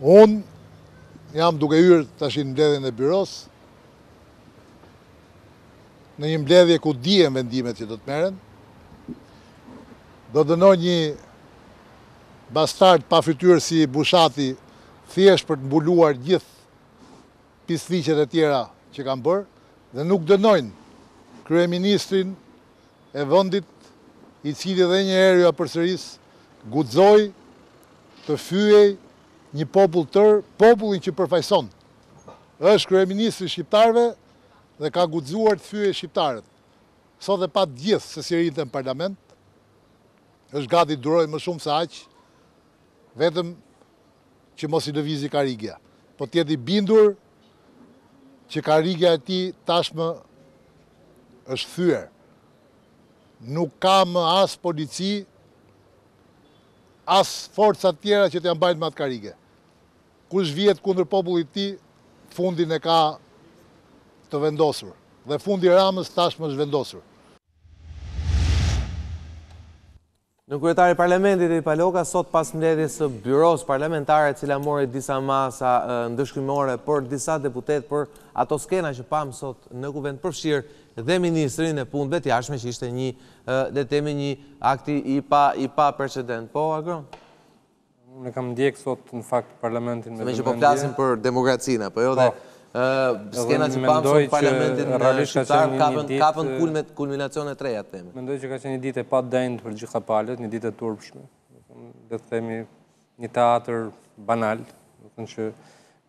Unë jam duke hyrë tash në mbledhjen e byros, në një mbledhje ku dihem vendimet që do të merren. Do dënoj një bastard pa fytyrë si Bushati thjesht për të mbuluar gjithë pisliqet e tjera që kanë bërë dhe nuk dënojnë kryeministrin e vendit, i cili edhe një herë ja përsëris guxoi të fyej një popull tërë, popullin që përfaqëson. Është kryeministri i shqiptarëve dhe ka guxuar të fyejë shqiptarët. Sot e pa të gjithë se si rritën në parlament, është gati të durojë më shumë se aq, vetëm që mos i lëvizi karrigja. Po të jetë i bindur që karrigja e tij tashmë është thyer. Nuk ka më as polici, as forcat tjera që t'ja mbajnë me atë karrige. Kush vjet kundër popullit të tij, fundin e ka të vendosur. Dhe fundi i Ramës tashmë është vendosur. Në kryetari i Parlamentit i Paloka, sot pas mbledhjes së byros parlamentare, e cila mori disa masa ndëshkrimore për disa deputet për ato skena që pam sot në kuvent përfshirë dhe ministrin e punëve të jashtme, që ishte një, le të themi, një akti i pa precedent. Po, Agron? Unë kam ndjek sot në fakt parlamentin me vëmendje. Se me që po flasim për demokracinë, po jo dhe skena që pamë sot parlamentin shqiptar kapën kulminacione të reja të teme. Mendoj që ka qenë një ditë e pa denjë për gjitha palët, një ditë e turpshme. Dhe të themi një teatr banal, që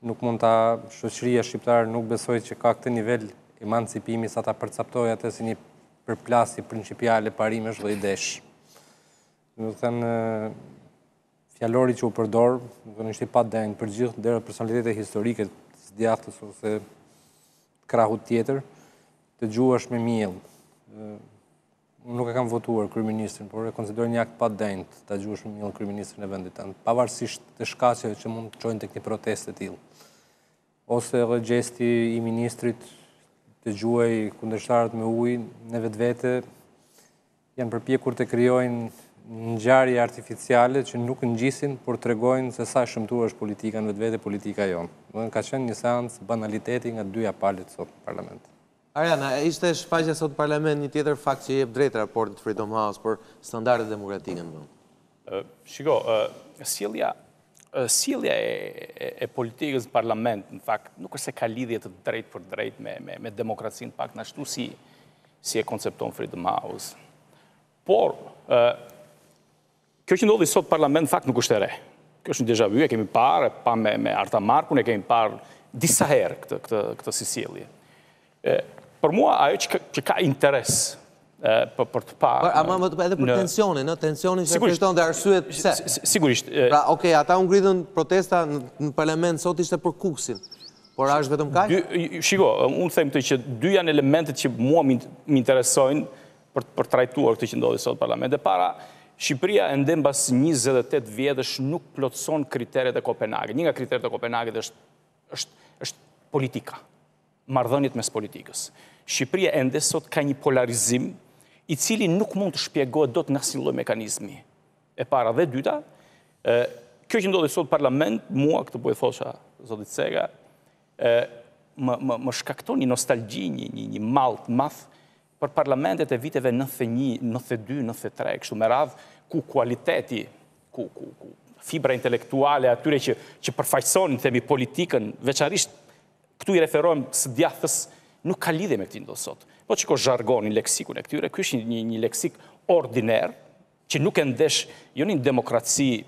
nuk mund ta shoqëria shqiptare nuk besoj që ka këtë nivel emancipimi sa ta përcaptoj atë si një përplasje principiale parimesh dhe idesh. Do të thënë fjalori që u përdor, ishte pa denjë për gjithë deri personalitete historike djathës ose krahut tjetër, të gjuash me miell. Unë nuk e kam votuar kryeministrin, por e konsideroj një akt pa denjë ta gjuash me miell kryeministrin e vendit tënd, pavarësisht të shkaqeve që mund të çojnë tek një protestë e tillë. Ose edhe gjesti i ministrit të gjuaj kundërshtarët me ujë në vetvete janë përpjekur të krijojnë ngjarje artificiale që nuk ngjisin, por tregojnë se sa shëmtuar është politika në vetvete, politika jonë. Ka qenë një seancë banaliteti nga dyja palët sot në parlament. Arjana, ishte shfaqja sot në parlament një tjetër fakt që jep drejt raportit Freedom House për standardet demokratike në vend. Shiko, sjellja e politikës në parlament, në fakt, nuk është se ka lidhje të drejt për drejt me demokracinë, pak në ashtu si e koncepton Freedom House. Por, kjo që ndodhi sot parlament, fakt nuk është e re. Kjo është një déjà vu, e kemi parë, pa me Arta Markun, e kemi parë disa herë këtë si sjellje. Për mua, ajo që ka interes për të parë... Ama edhe për tensionin, tensionin që kërton dhe arsyet pse. Sigurisht. Pra, okej, ata u ngritën protesta në parlament, sot ishte për kuksin. Por a është vetëm kaq? Shiko, unë them këtë që dy janë elementet që mua më interesojnë për trajtuar këtë që ndodhi sot parlament. E para, Shqipëria ende mbas 28 vjetësh nuk plotëson kriteret e Kopenhagit. Një nga kriteret e Kopenhagit është politika, marrëdhëniet mes politikës. Shqipëria ende sot ka një polarizim i cili nuk mund të shpjegohet dot nga asnjë lloj mekanizmi. E para dhe dyta, kjo që ndodhi sot parlament, mua këtë po e thosha zotit Tslk, më shkakton një nostalgji, një mall të madh për parlamentet e viteve 91, 92, 93, kështu me radhë, ku kualiteti, ku fibra intelektuale atyre që përfaqësonin, themi, politikën, veçarisht këtu i referojmë së djathës, nuk ka lidhje me këtë ndodh sot. Po çiko zhargonin, leksikun e këtyre, ky është një leksik ordiner, që nuk e ndesh, jo një demokraci,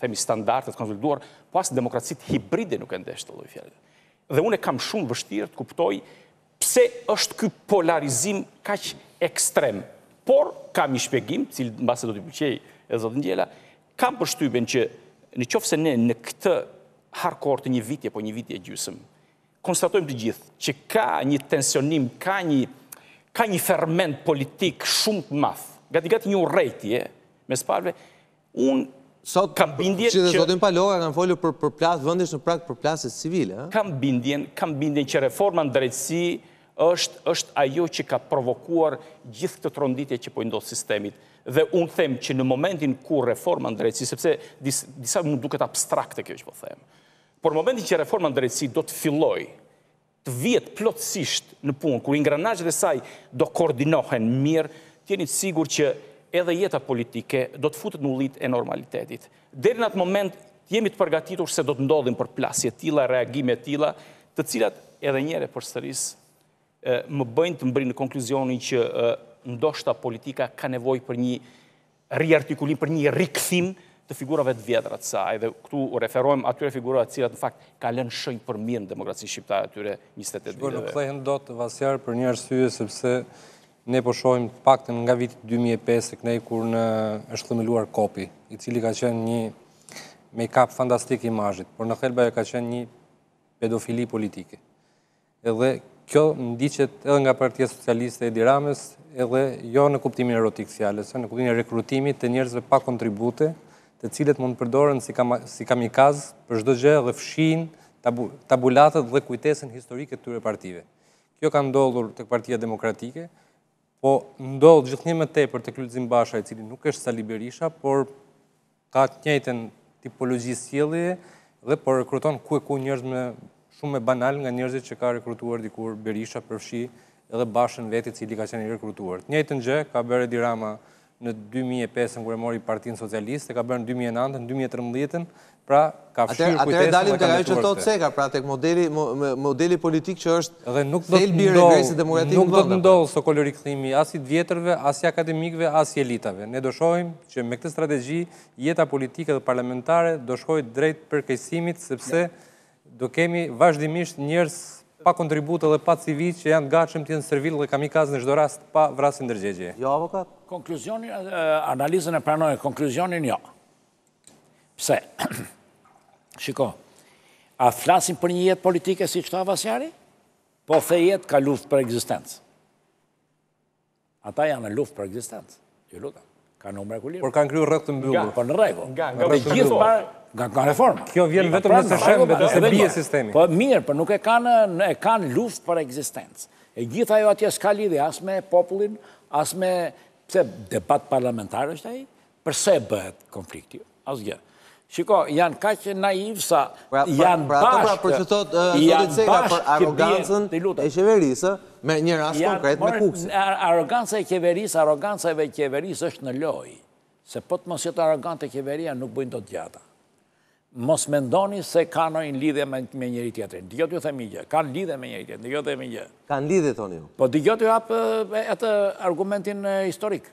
themi, standardet konsoliduar, po as demokracitë hibride nuk e ndesh të lloj fjalë. Dhe unë kam shumë vështirë të kuptoj pse është ky polarizim kaq ekstrem. Por kam një shpjegim, cili mbase do t'i pëlqej edhe zotë Ngjela, kam përshtypjen që nëse ne në këtë harkor të një viti apo një viti e gjysmë, konstatojmë të gjithë që ka një tensionim, ka një ferment politik shumë të madh, gati një urrejtje mes palëve, unë kam bindjen që... Zotin Paloka kanë folur për plasë vendish në prag për plasës civile. Kam bindjen që reforma në drejtësi është ajo që ka provokuar gjithë këtë tronditje që po i ndodh sistemit. Dhe unë them që në momentin ku reforma në drejtësi, sepse disa më duket abstrakte kjo që po them, por në momentin që reforma në drejtësi do të filloj të vihet plotësisht në punë, kur ingranazhet e saj do koordinohen mirë, jeni të sigurt që edhe jeta politike do të futet në ullit e normalitetit. Deri në atë moment jemi të përgatitur se do të ndodhin përplasje tilla, reagime tilla, të cilat edhe një herë përsëris më bëjnë të mbri në konkluzionin që ndoshta politika ka nevojë për një riartikulim, për një rikthim të figurave të vjetra të saj. Dhe këtu referohem atyre figurave të cilat në fakt ka lënë shenjë për mirë në demokracinë shqiptare atyre 28 viteve. Nuk kthehen dot Vasjar për një arsye sepse ne po shohim paktën nga viti 2005 tek ne kur është themeluar Kopi, i cili ka qenë një make-up fantastik i imazhit, por në thelba ka qenë një pedofili politike. Edhe kjo ndiqet edhe nga Partia Socialiste e Edi Ramës, edhe jo në kuptimin erotik fjalës, në kuptimin e rekrutimit të njerëzve pa kontribute, të cilët mund të përdoren si kamikaz për çdo gjë dhe fshin tabulatët dhe kujtesën historike të tyre partive. Kjo ka ndodhur tek Partia Demokratike, po ndodh gjithnjë më tepër tek Lulzim Basha, i cili nuk është Sali Berisha, por ka të njëjtën tipologji sjellje dhe po rekruton ku e ku njerëz shumë banal nga njerëzit që ka rekrutuar dikur Berisha, përfshi edhe Bashën vetë, i cili ka qenë i rekrutuar. Të njëjtën gjë ka bërë Edi Rama në 2005 kur e mori Partinë Socialiste, ka bërë në 2009, në 2013, pra ka fshirë kujtesën. Atëherë dalim tek ajo që thotë Tslk, pra tek modeli politik që është thelbi i regresit demokratik. Nuk do të ndodhë Sokol rikthimi as i të vjetërve, as i akademikëve, as i elitave. Ne do shohim që me këtë strategji jeta politike dhe parlamentare do shkojë drejt përkeqësimit, sepse do kemi vazhdimisht njerëz pa kontributë dhe pa CV që janë gatshëm të jenë servil dhe kamikaz në çdo rast pa vrasje ndërgjegje. Jo, avokat? Konkluzionin, analizën e pranoj, konkluzionin jo. Pse? Shiko, a flasim për një jetë politike si që ta Vasjari? Po the jetë ka luftë për ekzistencë. Ata janë në luftë për ekzistencë. Ju lutem. Ka në mrekullim. Por kanë kryer rreth të mbyllur. Po në rregull. Nga reforma. Kjo vjen vetëm nëse shem, vetëm se bie sistemi. Po mirë, por nuk e kanë luftë për ekzistencë. E gjithë ajo atje s'ka lidhje as me popullin, as me pse debat parlamentar është ai, përse bëhet konflikti? Asgjë. Shiko, janë kaq naiv sa janë bashkë. Për që thotë Tslk për arogancën e qeverisë, me një rast konkret me Kuksin. Aroganca e qeverisë është në lojë. Se po të mos jetë arrogante qeveria, nuk bëjnë dot gjata. Mos mendoni se kanë një lidhje me njëri tjetrin. Dëgjot ju themi gjë, kanë lidhje me njëri tjetrin, dëgjot themi gjë. Kanë lidhje thoni ju. Po dëgjot ju hap atë argumentin historik.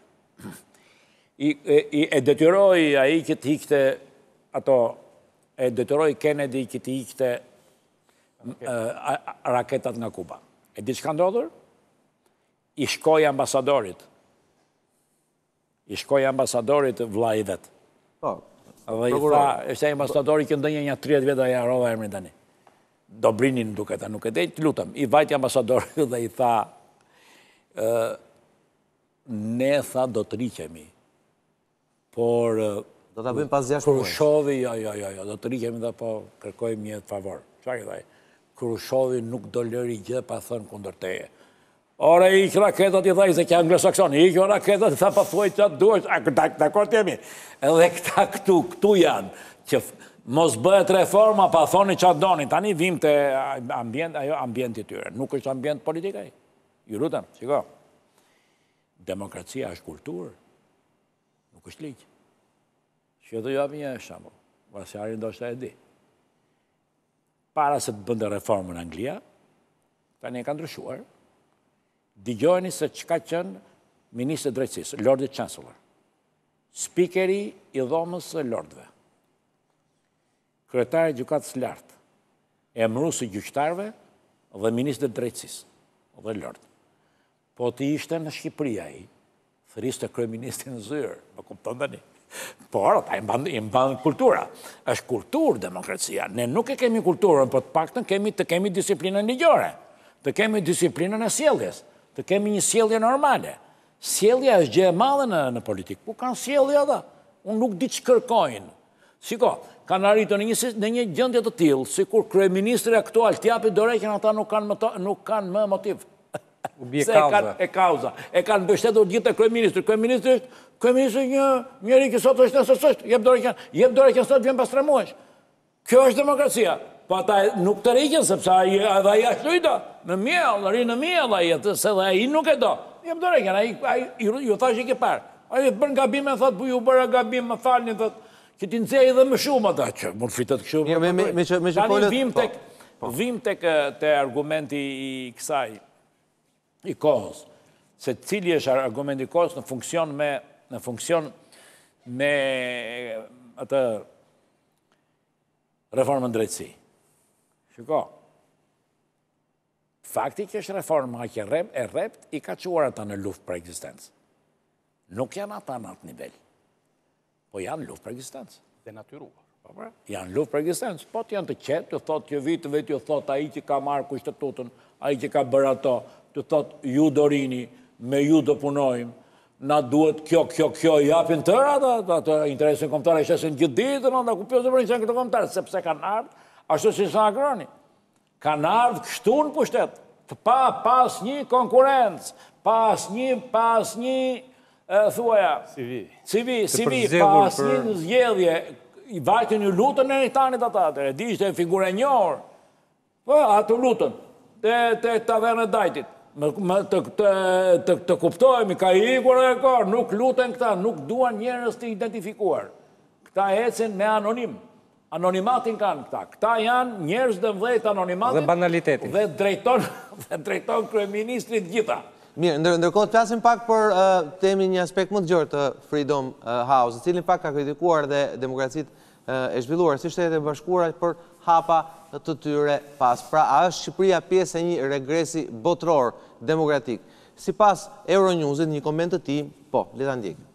E detyroi ai që të ikte ato, e detyroi Kennedy që të ikte raketat nga Kuba. E di çka ndodhur? I shkoi ambasadorit. I shkoi ambasadorit vllai i vet. Po. Dhe i tha, është ai ambasadori që ndonjë një 30 vjet ai harrova emrin tani. Dobrinin duket, nuk e di, lutem. I vajti ambasadorit dhe i tha, ne tha do të riqemi. Por do ta bëjmë pas 6 muaj. Krushovi, jo, do të riqemi dhe po kërkojmë një favor. Çfarë i thaj? Krushovi nuk do lëri gjë pa thënë kundër teje. Ora i që raketat i dhaj, se kja anglosaksoni, i që raketat i tha pa thuaj që të duesh, dakor të jemi. Edhe këta këtu janë, që mos bëhet reforma pa thoni që doni, tani vim të ambjenti tyre, nuk është ambjent politikaj. Ju lutem, shiko, demokracia është kulturë, nuk është ligjë. Që të jam një shambull, Vasjarin do shta e di. Para se të bënde reformën në Anglia, tani e ka ndryshuar, dëgjojeni se çka qenë ministri i drejtësisë, Lordi Chancellor, spikeri i dhomës së lordëve, kryetari i gjykatës së lartë, emëruesi i gjyqtarëve dhe ministri i drejtësisë dhe lord. Po të ishte në Shqipëri ai, thëriste kryeministrin në zyrë, më kupton tani. Por ata i mban kultura. Është kulturë demokracia. Ne nuk e kemi kulturën, por të paktën të kemi disiplinën ligjore, të kemi disiplinën e sjelljes. Të kemi një sjellje normale. Sjellja është gjë e madhe në politikë. Ku kanë sjellje ata? Unë nuk di që kërkojnë. Shiko, kanë arritur në një gjendje të tillë, sikur kryeministri aktual t'japi dorëheqjen, ata nuk kanë më motiv. E kauza. E kanë mbështetur gjithë e kryeministri. Kryeministri njëri që sot është nësë është, jep dore që sot vjen pas 3 muajsh. Kjo është demokracia. Po ata nuk të rikjen, sepse edhe aji ashtë lujda. Në mjell, rinë në mjell aji, se dhe aji nuk e do. Jep dore që aji ju thash i ke parë. Aji bërë gabime, thot, bu ju bërë gabime, më falni, thot, që ti nxej edhe më shumë ata, që mund fritet këshu. Vim të argumenti i kësaj, i kohës, se cili është argumenti i kohës në funksion me atë reformën drejtësi. Shiko, fakti që është reforma që e rrept, i ka quar ata në luft për eksistencë. Nuk janë ata në atë nivel, po janë luft për eksistencë. Dhe natyruar. Janë luft për eksistencë, po të janë të qetë, të thotë që vitëve të thotë aji që ka marrë kushtetutën, aji që ka bërë ato, të thotë ju dorini, me ju do punojmë, na duhet kjo, japin tërë atë interesin kombëtar, e shesin gjithë ditën, nda ku pjose për interesin këtë kombëtar, sepse kanë ardhë, ashtu si sa agroni, kanë ardhë kështu në pushtet, pas një konkurencë, pas një, thuaja, civi, pas një zgjedhje, i vajtë një lutën e Neritanit ata, e di ishte figure njërë, po, atë lutën, të taverne dajtit, të kuptojmë, ka ikur e kërë, nuk lutën këta, nuk duan njerës të identifikuar. Këta ecin me anonim, anonimatin kanë këta janë njerës dhe mdhejt anonimatin, dhe banalitetin, dhe drejton kryeministrit gjitha. Mirë, ndërkohë të flasim pak për temi një aspekt më të gjërë të Freedom House, cilin pak ka kritikuar dhe demokracit e zhvilluar si Shtetet e Bashkuara për hapa të tyre pas. Pra, a është Shqipëria pjesë e një regresi botror demokratik? Sipas Euronewsit, një koment të tij, po, le ta ndjekim.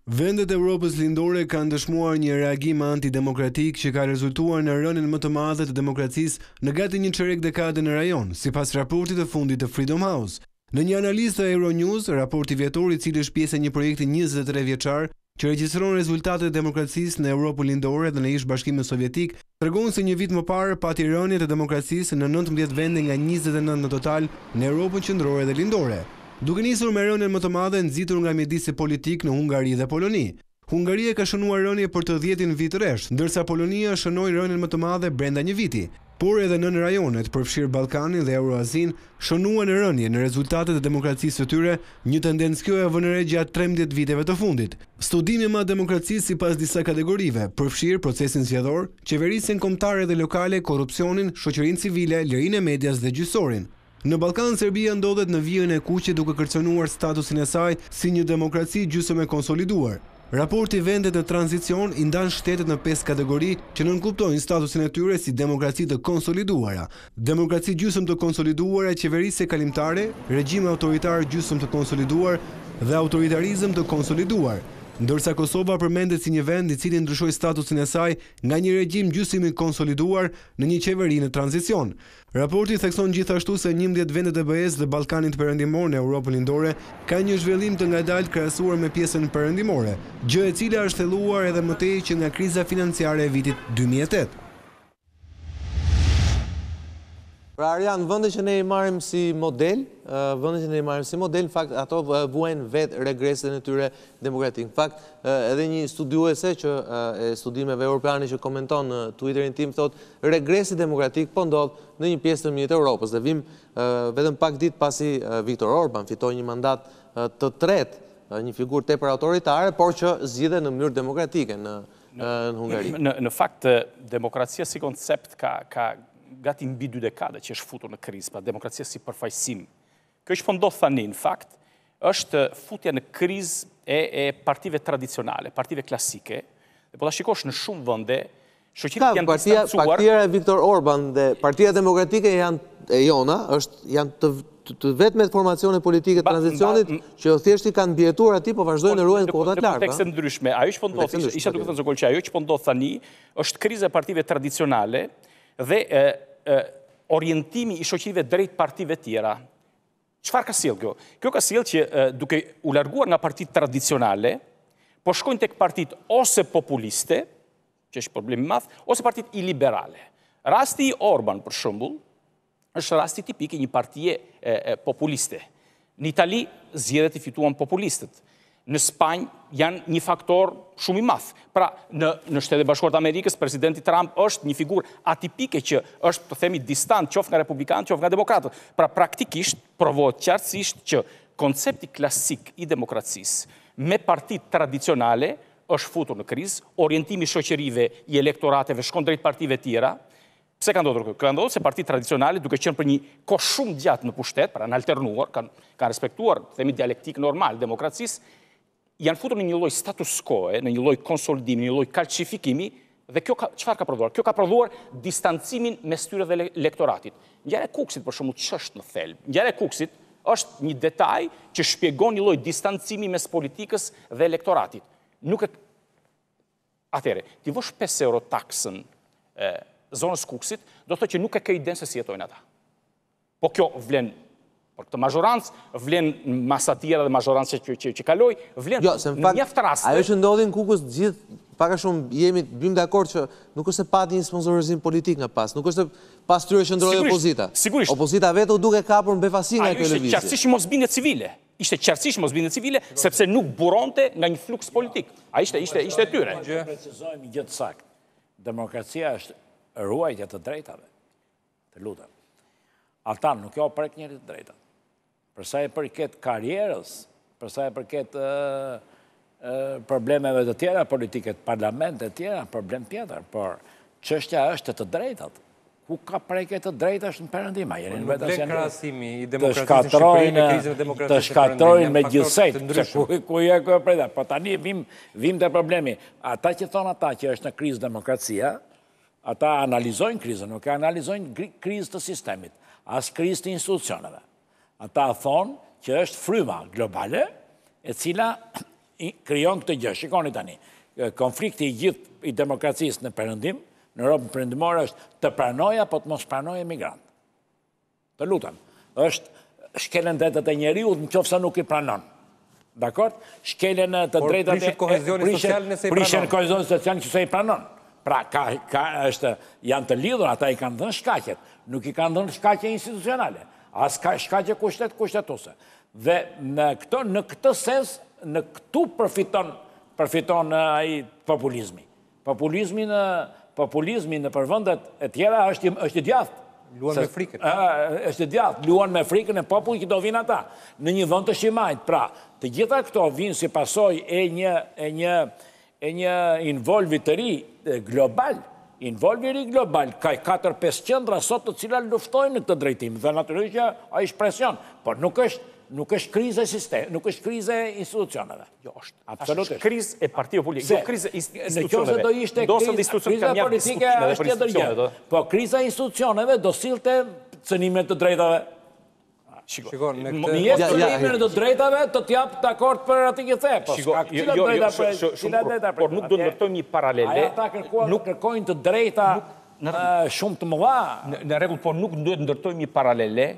Vendet e Europës lindore kanë dëshmuar një reagim antidemokratik që ka rezultuar në rënien më të madhe të demokracisë në gati një çerek dekade në rajon, sipas raportit të fundit të Freedom House. Në një analizë të Euronews, raporti vjetor i cili është pjesë e një projekti 23 vjeçar që regjistron rezultatet e demokracisë në Europën lindore dhe në ish Bashkimin Sovjetik, tregon se një vit më parë pati rënje të demokracisë në 19 vende nga 29 në total në Europën qendrore dhe lindore. Duke nisur me rënien më të madhe nxitur nga mjedisi politik në Hungari dhe Poloni. Hungaria ka shënuar rënje për të 10 vit rresht, ndërsa Polonia shënoi rënien më të madhe brenda një viti. Por edhe nën rajonet, përfshirë Ballkanin dhe Euroazin, shënuan rënje në rezultatet e demokracisë së tyre, një tendencë kjo e vënë re gjatë 13 viteve të fundit. Studimi ma demokracisë sipas disa kategorive, përfshirë procesin zgjedhor, qeverisjen kombëtare dhe lokale, korrupsionin, shoqërinë civile, lirinë e medias dhe gjyqësorin. Në Ballkan, Serbia ndodhet në vijën e kuqe duke kërcënuar statusin e saj si një demokraci gjysmë e konsoliduar. Raporti vendet në tranzicion i ndan shtetet në 5 kategori që nënkuptojnë statusin e tyre si demokraci të konsoliduara. Demokraci gjysmë të konsoliduara, qeverisje kalimtare, regjim autoritar gjysmë të konsoliduar dhe autoritarizëm të konsoliduar. Ndërsa Kosova përmendet si një vend i cili ndryshoi statusin e saj nga një regjim gjysmë i konsoliduar në një qeveri në tranzicion. Raporti thekson gjithashtu se 11 vendet e BE-s dhe Ballkanit Perëndimor në Europën lindore ka një zhvillim të ngadaltë krahasuar me pjesën perëndimore, gjë e cila është thelluar edhe më tej që nga kriza financiare e vitit 2008. Pra Arjan, vëndet që ne i marrim si model, në fakt ato vuajnë vetë regreset në tyre demokratik. Në fakt, edhe një studiuese që e studimeve europiane që komenton në Twitterin tim, thot, regresi demokratik po ndodh në një pjesë të mirë të Europës. Dhe vim vetëm pak ditë pasi Viktor Orban fitoi një mandat të tretë, një figurë tepër autoritare, por që zgjidhe në mënyrë demokratike në Hungari. Në fakt, demokracia si koncept ka gati mbi 2 dekade që është futur në krizë, pra demokracia si përfaqësim. Kjo që po ndodh tani, në fakt, është futja në krizë e partive tradicionale, partive klasike, dhe po ta shikosh në shumë vende, shoqëritë janë distancuar. Partia e Viktor Orban dhe Partia Demokratike janë të vetmet formacione politike të tranzicionit që thjesht i kanë mbijetuar aty, po vazhdojnë të ruajnë kotat lartë. Në kontekste ndryshme, ajo që po ndodh, isha duke thënë Sokol që ajo që po ndodh tani është kriza e partive tradicionale dhe orientimi i shoqërive drejt partive tjera. Çfarë ka sjellë kjo? Kjo ka sjellë që duke u larguar nga partitë tradicionale, po shkojnë tek partitë ose populiste, që është problem i madh, ose partitë iliberale. Rasti i Orban, për shembull, është rasti tipik i një partie populiste. Në Itali zgjedhjet i fituan populistët. Në Spanjë janë një faktor shumë i madh. Pra, në Shtetet Bashkuara të Amerikës, presidenti Trump është një figurë atipike që është, të themi, distant, qoftë nga republikanët, qoftë nga demokratët. Pra, praktikisht provohet qartësisht që koncepti klasik i demokracisë me partitë tradicionale është futur në krizë, orientimi i shoqërive i elektorateve shkon drejt partive tjera. Pse ka ndodhur kjo? Ka ndodhur se partitë tradicionale, duke qenë për një kohë shumë gjatë në pushtet, pra në alternuar, kanë respektuar, themi, dialektik normal demokracisë, janë futur në një lloj status quo, në një lloj konsolidimi, në një lloj kalcifikimi, dhe kjo çfarë ka prodhuar? Kjo ka prodhuar distancimin mes tyre dhe elektoratit. Ngjarja e Kuksit për shembull ç'është në thelb. Ngjarja e Kuksit është një detaj që shpjegon një lloj distancimi mes politikës dhe elektoratit. Atëherë, ti vësh 5 euro taksën zonës Kuksit, do të thotë që nuk e ke idenë se si jetojnë ata. Po kjo vlen për këtë mazhorancë, vlen masa tjera dhe mazhorancë që kaloi, vlen në mjaft raste. Ajo që ndodhi në Kukës, gjithë pak a shumë bim dakord që nuk është se pati një sponsorizim politik nga pas, nuk është se pas tyre qëndroi opozita. Sigurisht. Opozita vetë u duke kapur befasi nga kjo lëvizje. Ishte qartësisht mosbindje civile. Ishte qartësisht mosbindje civile sepse nuk buronte nga një fluks politik. Ai ishte tyre. Ne precizojmë gjë të saktë. Demokracia është ruajtja të drejtave. Të lutem. Ata nuk jo prek njëri të drejtat. Përsa e përket karierës, përsa e përket problemeve të tjera, politiket, parlamentet tjera, problem tjetër, por çështja është të drejtat. Ku ka preke të drejta është në Perëndim. Nuk vlen krahasimi i demokracisë në Shqipëri me krizën e demokracisë. Të shkatrojnë me gjithsejt, ku je kjo prejta. Po tani vim të problemi. Ata që thonë ata që është në krizë demokracia, ata analizojnë krizën, nuk e analizojnë krizë të sistemit, as krizë të institucioneve. Ata thonë që është fryma globale, e cila krijon këtë gjë. Shikoni tani, konflikti i gjithë i demokracisë në Perëndim, në Europën perëndimore është të pranoj apo të mos pranoj emigrant. Të lutem, është shkelen drejtat e njeriut në qoftë se nuk i pranon. Dakor? Shkelen të drejtat e prishen kohezionin social nëse i pranon. Pra, janë të lidhur, ata i kanë dhënë shkaqet, nuk i kanë dhënë shkaqe institucionale, as shkaqe kushtetuese. Dhe në këtë sens, në këtu përfiton ai populizmi. Populizmi në përvendet e tjera është i djathtë. Luan me frikën. Është i djathtë, luan me frikën e popullit që do vinë ata. Në një vend të shimajt. Pra, të gjitha këto vinë si pasojë e një involvi të ri global. Involvi ri global. Ka 4-5 qendra sot të cilat luftojnë në këtë drejtim. Dhe natyrisht që ai është presion. Por nuk është krize sistem, nuk është krize institucioneve. Jo, është. Absolutisht. Është krize e partive politike. Jo krize institucioneve. Në qoftë do ishte kriza politike është tjetër gjë. Po kriza institucioneve do sillte cënimet të drejtave. Shikon, me këtë... Një cënimet të drejtave të t'jap dakord për atë që the. Por nuk do ndërtojmë një paralele. Ata kërkojnë të drejta shumë të mëdha. Në rregull, por nuk duhet ndërtojmë një paralele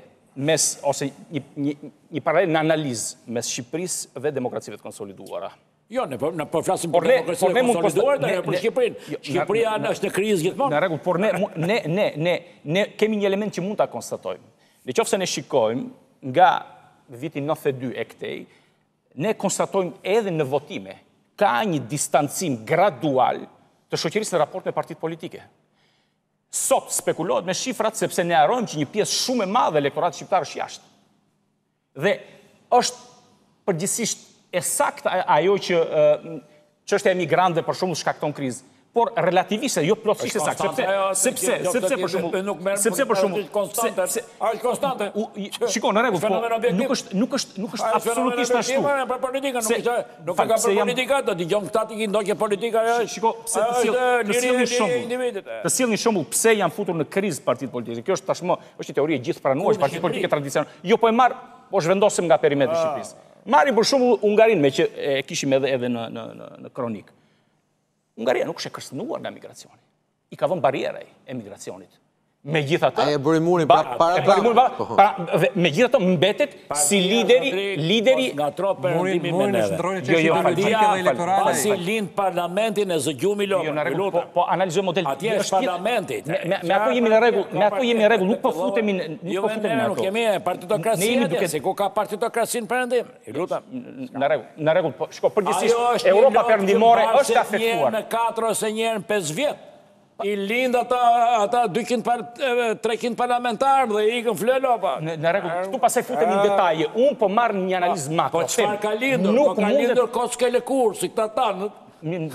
ose një paralel në analizë mes Shqipërisë dhe demokracive të konsoliduara. Jo, po flasim për demokracive të konsoliduara, për Shqipërinë. Shqipëria është në krizë gjithmonë. Në rregull, por ne kemi një element që mund ta konstatojmë. Në qoftë se ne shikojmë nga viti 92 e këtej, ne konstatojmë edhe në votime ka një distancim gradual të shoqërisë në raport me partitë politike. Sot spekulohet me shifrat sepse ne harrojmë që një pjesë shumë e madhe e elektoratit shqiptar është jashtë. Dhe është përgjithsisht e saktë ajo që çështja e emigrantëve për shembull shkakton krizë, por relativisht jo plotësisht e saktë, sepse për shembull është konstante. Shikon, në rregull, nuk është absolutisht ashtu. Për politika nuk ka për politika, do dëgjon këta ti ndonjë politika është. Shiko, të sjell një shembull pse janë futur në krizë partitë politike. Kjo është tashmë është një teori e gjithë pranuar, partitë politike tradicionale. Jo, po e marr, po zhvendosim nga perimetri i Shqipërisë. Marrim për shembull Hungarinë, me që e kishim edhe në kronik. Hungaria nuk është e kërcënuar nga migracioni. I ka vënë barierë emigracionit. Megjithatë, e bëri murin megjithatë mbetet si lideri nga tro perëndimi me Murin neve. është ndrojnë që ideologjike dhe elektorale. Pasi lind parlamentin e zëgjumi lopë. Po analizoj model. Atje është parlamenti. Me ato jemi në rregull, nuk po futemi Jo ne nuk kemi partitokraci atje, se ku ka partitokracinë perëndim. Në rregull, po shko përgjithsisht Europa perëndimore është afektuar. Në 4 ose një herë në 5 vjet. I lind ata 300 parlamentarë dhe i ikën flelo, pa. Në rregull, këtu pasaj futemi në detaje. Unë po marr një analizë makro. Po çfarë ka lindur? Po ka lindur koske lëkur, si këta tanë. Nuk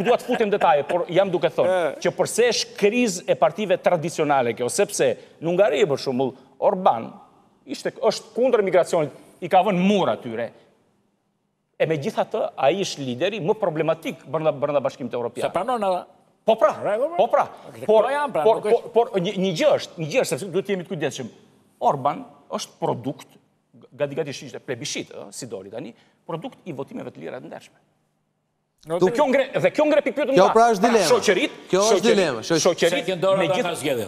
dua të futem detaje, por jam duke thënë që përse është krizë e partive tradicionale kjo, sepse në Hungari për shembull Orban është kundër migracionit, i ka vënë mur atyre. E megjithatë ai është lideri më problematik brenda Bashkimit Evropian. Se pranon ata. Po pra. Por një gjë është, sepse duhet të jemi të kujdesshëm. Orban është produkt, gati ishte plebishit, si doli tani, produkt i votimeve të lira të ndershme. Dhe kjo ngre pikpyetjen Kjo pra është dilema. Shoqërit. Kjo është dilema. Shoqërit me gjithë.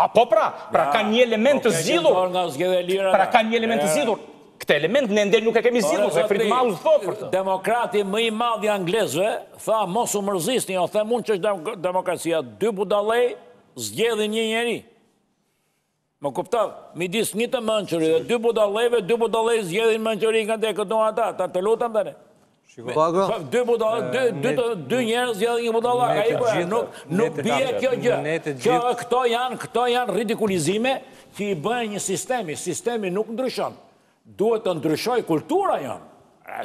Po pra ka një element të zgjidhur. Pra ka një element të zgjidhur. Këtë element në ndel nuk e kemi zgjidhur, se Freedom House thotë për të. Demokrati më i madh i anglezëve tha mos u mërzisni, o them unë që është demokracia, 2 budallej zgjedhin një njeri. Më kuptov, midis një të mençuri dhe 2 budallejve, 2 budallej zgjedhin mençuri nga këtu ata, të lutem tani. Po Agron. 2 njerëz zgjedhin një budallak, nuk bie kjo gjë. Këto janë ridikulizime që i bën një sistemi nuk ndryshon. Duhet të ndryshoj kultura janë.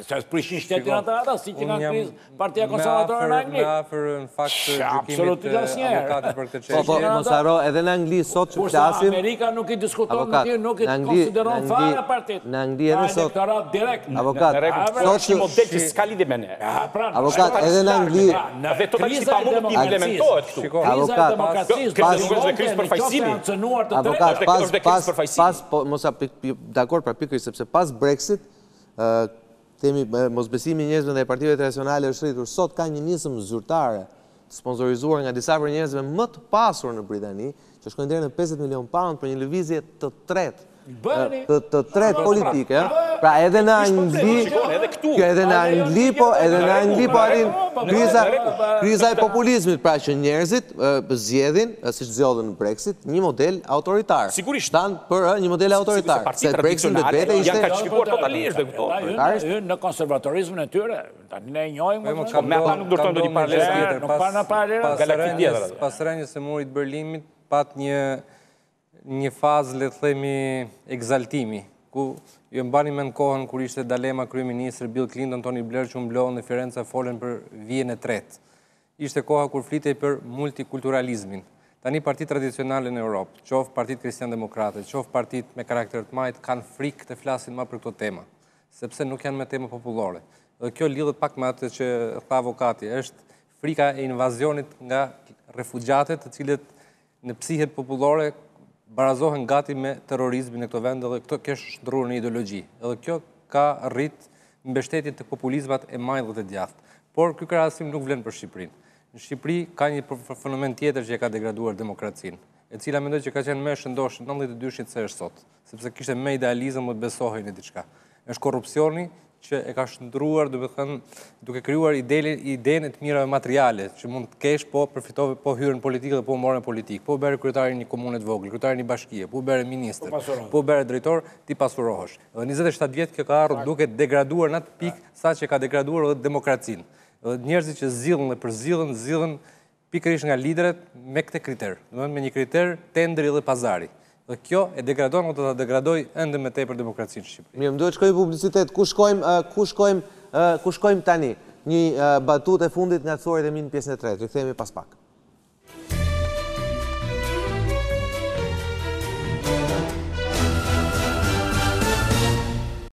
Se prishin shtetin ata, si që kanë krizë Partia Konservatore në Angli. Me afër në fakt gjykimit avokatit për këtë çështje. Po, mos haro, edhe në Angli sot që flasim. Amerika nuk i diskuton, nuk i konsideron fare partit. Në Angli edhe sot. Elektorat direkt. Avokat, sot që model që s'ka lidhje me ne. Avokat, edhe në Angli. Dhe totalisht pa mund të implementohet këtu. Dakor, pra pikërisht sepse pas Brexit, themi mosbesimi i njerëzve ndaj partive tradicionale është rritur. Sot ka një nisëm zyrtare të sponsorizuar nga disa prej njerëzve më të pasur në Britani, që shkojnë deri në 50 milion pound për një lëvizje të tretë politike. Pra edhe në Angli, po arrin kriza e populizmit, pra që njerëzit zgjedhin, siç zgjodhen në Brexit, një model autoritar. Sigurisht. Tan për një model autoritar. Se Brexit vetë ishte janë kaqëkuar totalisht dhe këto. Në konservatorizmin e tyre, tani ne e njohim. Me ata nuk ndërtojnë ndonjë paralel. Nuk pa në paralel. Galaktik tjetër. Pas rënies së murit Berlimit pat një fazë, le të themi, egzaltimi, ku ju mbani me në kohën kur ishte D'Alema kryeministri, Bill Clinton, Tony Blair që mblohën në Firenze folen për vijen e tretë. Ishte koha kur flitej për multikulturalizmin. Tani partit tradicionale në Europë, qoftë partit kristian-demokrate, qoftë partit me karakter të majtë, kanë frikë të flasin ma për këto tema, sepse nuk janë me tema popullore. Dhe kjo lidhet pak me atë që tha avokati, është frika e invazionit nga refugjatët, të cilët në psihet popullore barazohen gati me terrorizmin e këto vende dhe këto kesh ndrurë në ideologji. Edhe kjo ka rrit mbështetjet të populizmat e majtë dhe të djathtë. Por ky krahasim nuk vlen për Shqipërinë. Në Shqipëri ka një fenomen tjetër që e ka degraduar demokracinë, e cila mendoj që ka qenë më shëndosh 92-shit se është sot, sepse kishte më idealizëm më të besohej në diçka. Është korrupsioni që e ka shndruar, duke krijuar idenë të mirave materiale, që mund të kesh, po përfitove, po hyrën politikë dhe po morën politikë, po bëre kryetari një komune të vogël, kryetari një bashkie, po bëre ministër, po bëre drejtor, ti pasurohesh. Dhe 27 vjet kjo ka ardhur duke degraduar në atë pikë sa që ka degraduar edhe demokracinë. Dhe njerëzit që zgjidhen dhe përzgjidhen pikërisht nga liderët me këtë kriter, me një kriter tendri dhe pazari. Dhe kjo e degradon, do të degradoj ende me tepër demokracinë në Shqipëri. Mirë, më duhet shkojmë publicitet. Ku shkojmë tani? Një batut e fundit nga thorit e mi në pjesën e tretë. Rikthehemi pas pak.